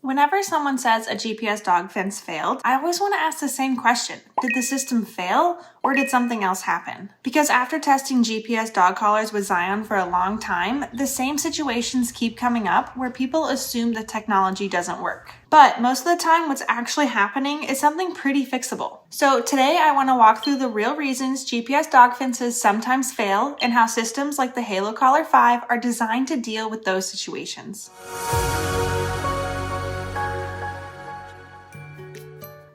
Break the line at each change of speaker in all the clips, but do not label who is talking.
Whenever someone says a GPS dog fence failed, I always want to ask the same question. Did the system fail or did something else happen? Because after testing GPS dog collars with Zion for a long time, the same situations keep coming up where people assume the technology doesn't work. But most of the time, what's actually happening is something pretty fixable. So today I want to walk through the real reasons GPS dog fences sometimes fail and how systems like the Halo Collar 5 are designed to deal with those situations.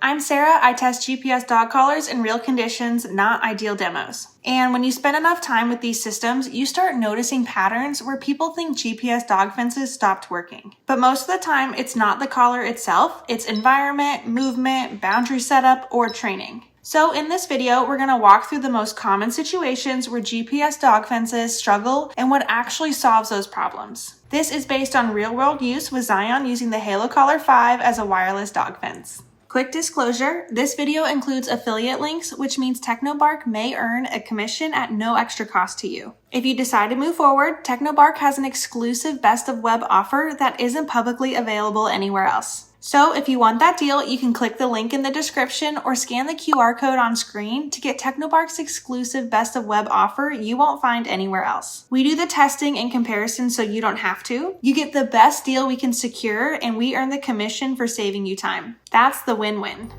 I'm Sarah. I test GPS dog collars in real conditions, not ideal demos. And when you spend enough time with these systems, you start noticing patterns where people think GPS dog fences stopped working. But most of the time, it's not the collar itself, it's environment, movement, boundary setup, or training. So in this video, we're going to walk through the most common situations where GPS dog fences struggle and what actually solves those problems. This is based on real-world use with Zion using the Halo Collar 5 as a wireless dog fence. Quick disclosure, this video includes affiliate links, which means Technobark may earn a commission at no extra cost to you. If you decide to move forward, Technobark has an exclusive best of web offer that isn't publicly available anywhere else. So if you want that deal, you can click the link in the description or scan the QR code on screen to get Technobark's exclusive best of web offer you won't find anywhere else. We do the testing and comparison so you don't have to. You get the best deal we can secure and we earn the commission for saving you time. That's the win-win.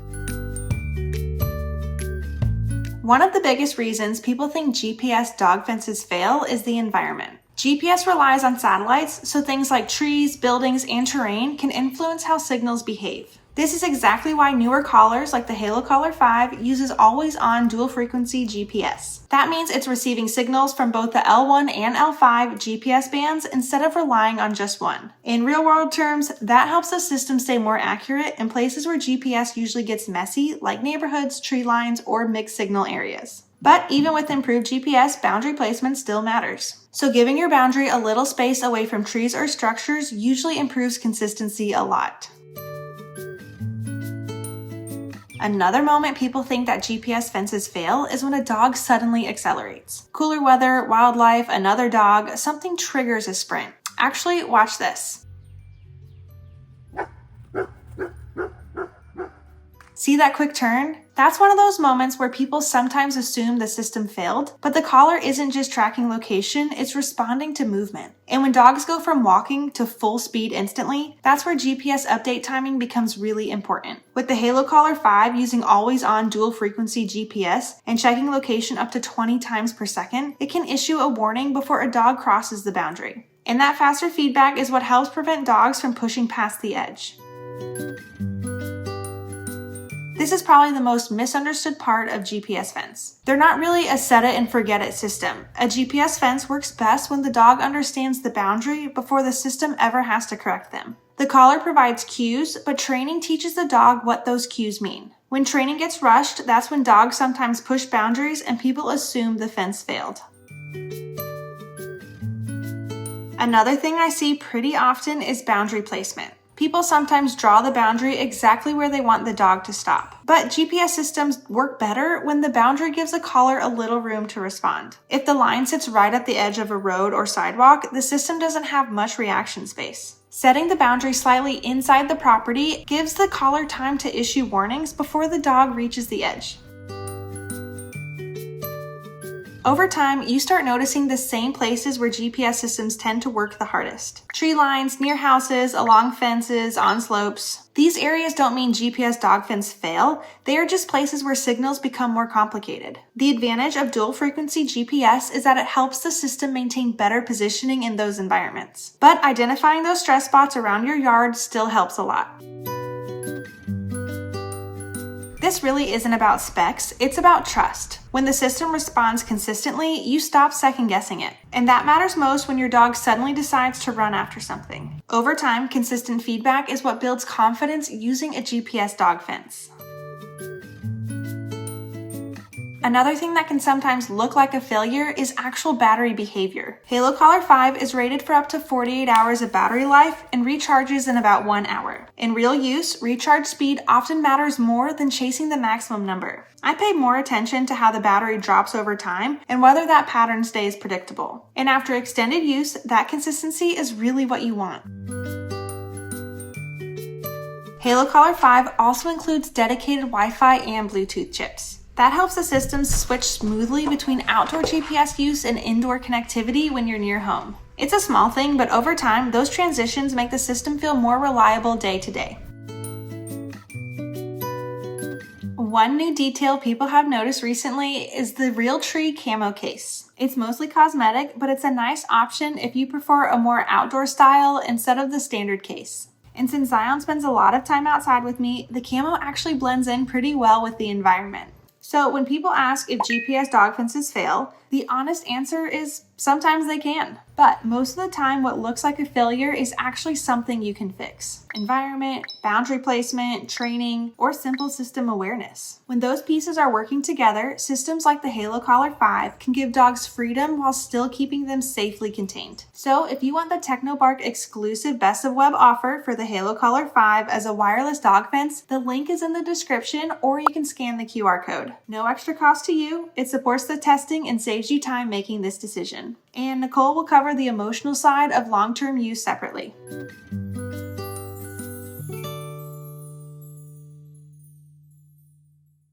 One of the biggest reasons people think GPS dog fences fail is the environment. GPS relies on satellites, so things like trees, buildings, and terrain can influence how signals behave. This is exactly why newer collars like the Halo Collar 5 uses always-on dual-frequency GPS. That means it's receiving signals from both the L1 and L5 GPS bands instead of relying on just one. In real-world terms, that helps the system stay more accurate in places where GPS usually gets messy, like neighborhoods, tree lines, or mixed signal areas. But even with improved GPS, boundary placement still matters. So giving your boundary a little space away from trees or structures usually improves consistency a lot. Another moment people think that GPS fences fail is when a dog suddenly accelerates. Cooler weather, wildlife, another dog, something triggers a sprint. Actually, watch this. See that quick turn? That's one of those moments where people sometimes assume the system failed, but the collar isn't just tracking location, it's responding to movement. And when dogs go from walking to full speed instantly, that's where GPS update timing becomes really important. With the Halo Collar 5 using always-on dual-frequency GPS and checking location up to 20 times per second, it can issue a warning before a dog crosses the boundary. And that faster feedback is what helps prevent dogs from pushing past the edge. This is probably the most misunderstood part of GPS fence. They're not really a set it and forget it system. A GPS fence works best when the dog understands the boundary before the system ever has to correct them. The collar provides cues, but training teaches the dog what those cues mean. When training gets rushed, that's when dogs sometimes push boundaries and people assume the fence failed. Another thing I see pretty often is boundary placement. People sometimes draw the boundary exactly where they want the dog to stop. But GPS systems work better when the boundary gives the collar a little room to respond. If the line sits right at the edge of a road or sidewalk, the system doesn't have much reaction space. Setting the boundary slightly inside the property gives the collar time to issue warnings before the dog reaches the edge. Over time, you start noticing the same places where GPS systems tend to work the hardest. Tree lines, near houses, along fences, on slopes. These areas don't mean GPS dog fence fail, they are just places where signals become more complicated. The advantage of dual frequency GPS is that it helps the system maintain better positioning in those environments. But identifying those stress spots around your yard still helps a lot. This really isn't about specs, it's about trust. When the system responds consistently, you stop second-guessing it. And that matters most when your dog suddenly decides to run after something. Over time, consistent feedback is what builds confidence using a GPS dog fence. Another thing that can sometimes look like a failure is actual battery behavior. Halo Collar 5 is rated for up to 48 hours of battery life and recharges in about 1 hour. In real use, recharge speed often matters more than chasing the maximum number. I pay more attention to how the battery drops over time and whether that pattern stays predictable. And after extended use, that consistency is really what you want. Halo Collar 5 also includes dedicated Wi-Fi and Bluetooth chips. That helps the systems switch smoothly between outdoor GPS use and indoor connectivity when you're near home. It's a small thing, but over time, those transitions make the system feel more reliable day to day. One new detail people have noticed recently is the Realtree Camo case. It's mostly cosmetic, but it's a nice option if you prefer a more outdoor style instead of the standard case. And since Zion spends a lot of time outside with me, the camo actually blends in pretty well with the environment. So when people ask if GPS dog fences fail, the honest answer is sometimes they can. But most of the time, what looks like a failure is actually something you can fix. Environment, boundary placement, training, or simple system awareness. When those pieces are working together, systems like the Halo Collar 5 can give dogs freedom while still keeping them safely contained. So if you want the Technobark exclusive Best of Web offer for the Halo Collar 5 as a wireless dog fence, the link is in the description, or you can scan the QR code. No extra cost to you, it supports the testing and saves you time making this decision. And Nicole will cover the emotional side of long-term use separately.